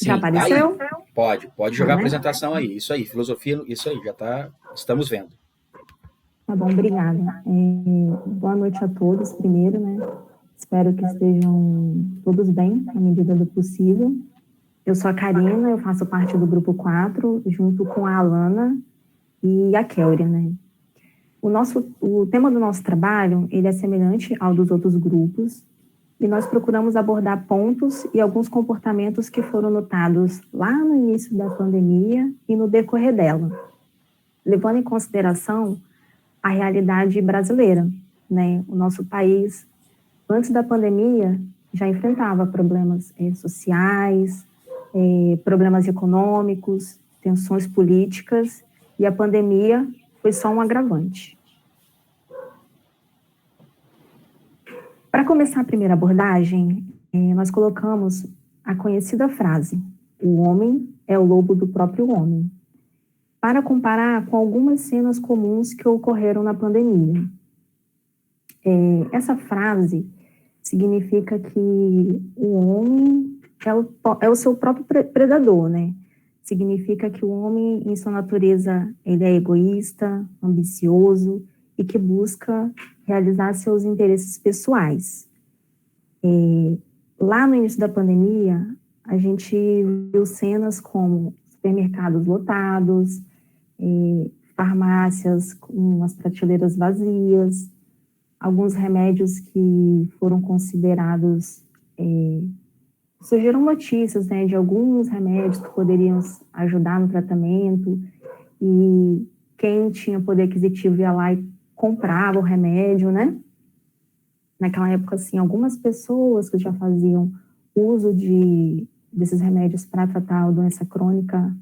Já Sim, tá aí. apareceu? Pode Tá, jogar a né? apresentação aí. Isso aí, filosofia, isso aí, já tá, estamos vendo. Tá bom, obrigada. Boa noite a todos, primeiro, né? Espero que estejam todos bem, na medida do possível. Eu sou a Karina, eu faço parte do grupo 4, junto com a Alana e a Kelria, né? O tema do nosso trabalho, ele é semelhante ao dos outros grupos, e nós procuramos abordar pontos e alguns comportamentos que foram notados lá no início da pandemia e no decorrer dela, levando em consideração a realidade brasileira, né? O nosso país, antes da pandemia, já enfrentava problemas sociais, problemas econômicos, tensões políticas, e a pandemia foi só um agravante. Para começar a primeira abordagem, nós colocamos a conhecida frase: o homem é o lobo do próprio homem, para comparar com algumas cenas comuns que ocorreram na pandemia. Essa frase significa que o homem é o seu próprio predador, né? Significa que o homem, em sua natureza, ele é egoísta, ambicioso e que busca realizar seus interesses pessoais. Lá no início da pandemia, a gente viu cenas como supermercados lotados, farmácias com as prateleiras vazias, alguns remédios que foram considerados, surgiram notícias, né, de alguns remédios que poderiam ajudar no tratamento, e quem tinha poder aquisitivo ia lá e comprava o remédio, né? Naquela época, assim, algumas pessoas que já faziam uso desses remédios para tratar a doença crônica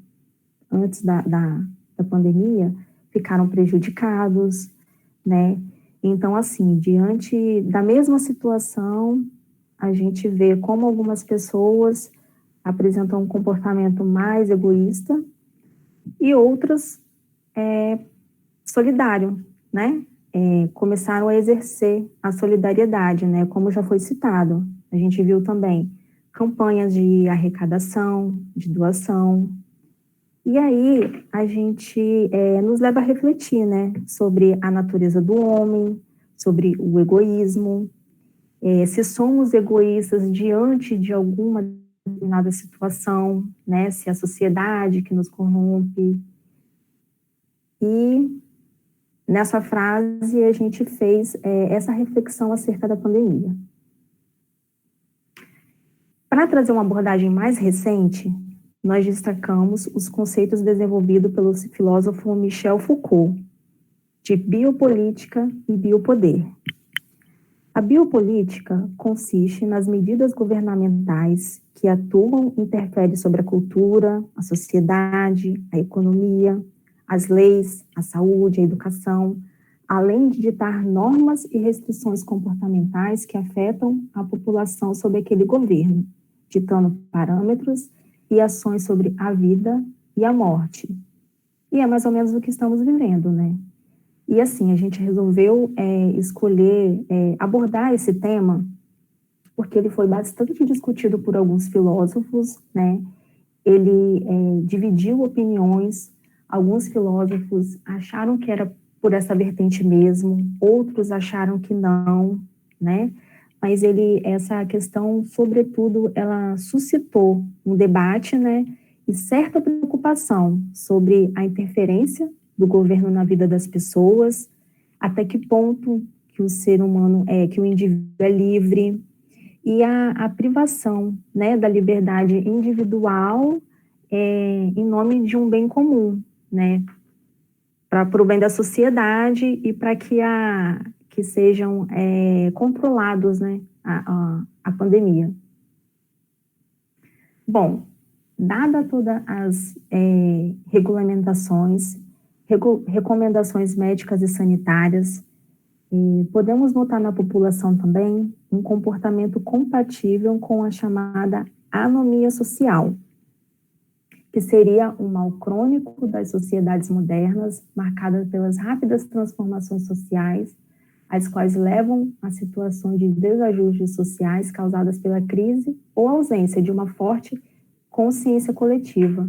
antes da pandemia ficaram prejudicados, né? Então, assim, diante da mesma situação, a gente vê como algumas pessoas apresentam um comportamento mais egoísta e outras solidário, né? Começaram a exercer a solidariedade, né? Como já foi citado. A gente viu também campanhas de arrecadação, de doação. E aí a gente nos leva a refletir, né? Sobre a natureza do homem, sobre o egoísmo, se somos egoístas diante de alguma determinada situação, né? Se a sociedade que nos corrompe. E nessa frase, a gente fez essa reflexão acerca da pandemia. Para trazer uma abordagem mais recente, nós destacamos os conceitos desenvolvidos pelo filósofo Michel Foucault, de biopolítica e biopoder. A biopolítica consiste nas medidas governamentais que atuam e interferem sobre a cultura, a sociedade, a economia, as leis, a saúde, a educação, além de ditar normas e restrições comportamentais que afetam a população sob aquele governo, ditando parâmetros e ações sobre a vida e a morte. E é mais ou menos o que estamos vivendo, né? E assim, a gente resolveu escolher abordar esse tema porque ele foi bastante discutido por alguns filósofos, né? Ele dividiu opiniões. Alguns filósofos acharam que era por essa vertente mesmo, outros acharam que não, né? Mas essa questão, sobretudo, ela suscitou um debate, né? E certa preocupação sobre a interferência do governo na vida das pessoas, até que ponto que o ser humano que o indivíduo é livre, e a privação, né, da liberdade individual em nome de um bem comum, né, para o bem da sociedade e para que sejam controlados, né, a pandemia. Bom, dada todas as regulamentações, recomendações médicas e sanitárias, podemos notar na população também um comportamento compatível com a chamada anomia social, que seria um mal crônico das sociedades modernas, marcada pelas rápidas transformações sociais, as quais levam a situações de desajustes sociais causadas pela crise ou ausência de uma forte consciência coletiva.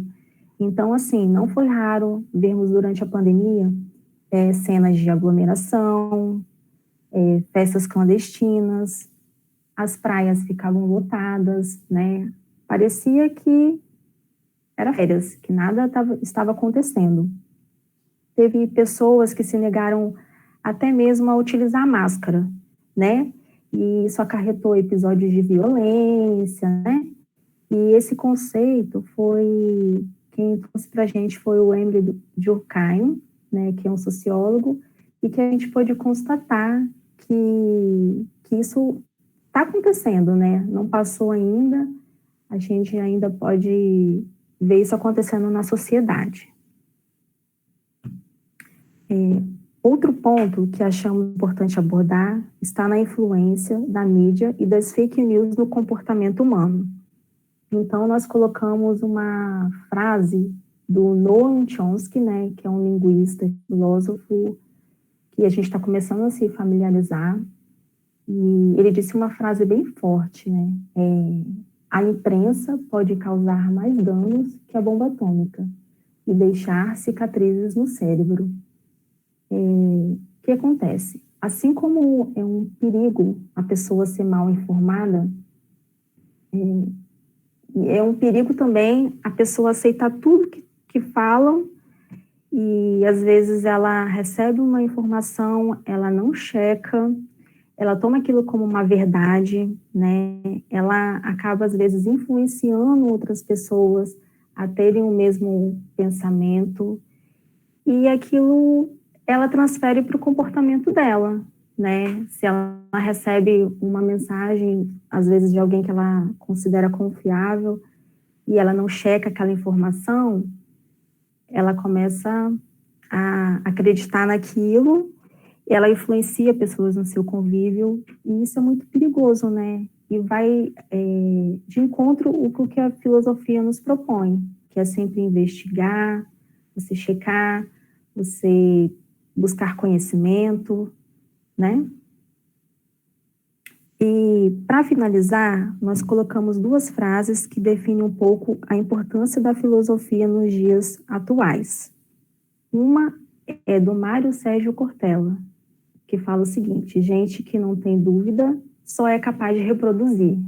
Então, assim, não foi raro vermos durante a pandemia cenas de aglomeração, festas clandestinas, as praias ficavam lotadas, né? Parecia que era férias, que nada estava acontecendo. Teve pessoas que se negaram até mesmo a utilizar máscara, né? E isso acarretou episódios de violência, né? E esse conceito quem trouxe para a gente foi o Emile Durkheim, né, que é um sociólogo, e que a gente pôde constatar que isso está acontecendo, né? Não passou ainda, a gente ainda pode ver isso acontecendo na sociedade. Outro ponto que achamos importante abordar está na influência da mídia e das fake news no comportamento humano. Então, nós colocamos uma frase do Noam Chomsky, né, que é um linguista, filósofo, que a gente está começando a se familiarizar, e ele disse uma frase bem forte, né, a imprensa pode causar mais danos que a bomba atômica e deixar cicatrizes no cérebro. O que acontece? Assim como é um perigo a pessoa ser mal informada, é um perigo também a pessoa aceitar tudo que falam e às vezes ela recebe uma informação, ela não checa, ela toma aquilo como uma verdade, né? Ela acaba às vezes influenciando outras pessoas a terem o mesmo pensamento e aquilo ela transfere para o comportamento dela, né? Se ela recebe uma mensagem, às vezes de alguém que ela considera confiável, e ela não checa aquela informação, ela começa a acreditar naquilo, ela influencia pessoas no seu convívio, e isso é muito perigoso, né? E vai de encontro com o que a filosofia nos propõe, que é sempre investigar, você checar, você buscar conhecimento, né? E, para finalizar, nós colocamos duas frases que definem um pouco a importância da filosofia nos dias atuais. Uma é do Mário Sérgio Cortella, que fala o seguinte: gente que não tem dúvida só é capaz de reproduzir.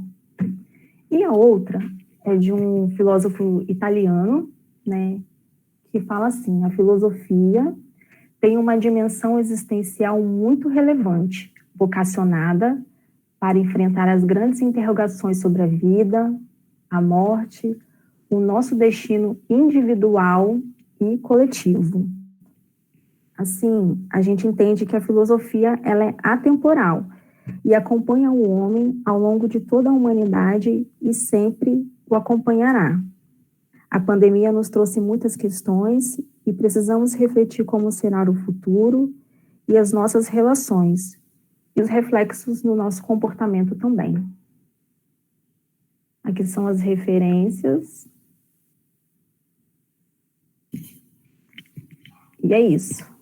E a outra é de um filósofo italiano, né, que fala assim: a filosofia tem uma dimensão existencial muito relevante, vocacionada para enfrentar as grandes interrogações sobre a vida, a morte, o nosso destino individual e coletivo. Assim, a gente entende que a filosofia ela é atemporal e acompanha o homem ao longo de toda a humanidade e sempre o acompanhará. A pandemia nos trouxe muitas questões e precisamos refletir como será o futuro e as nossas relações, e os reflexos no nosso comportamento também. Aqui são as referências. E é isso.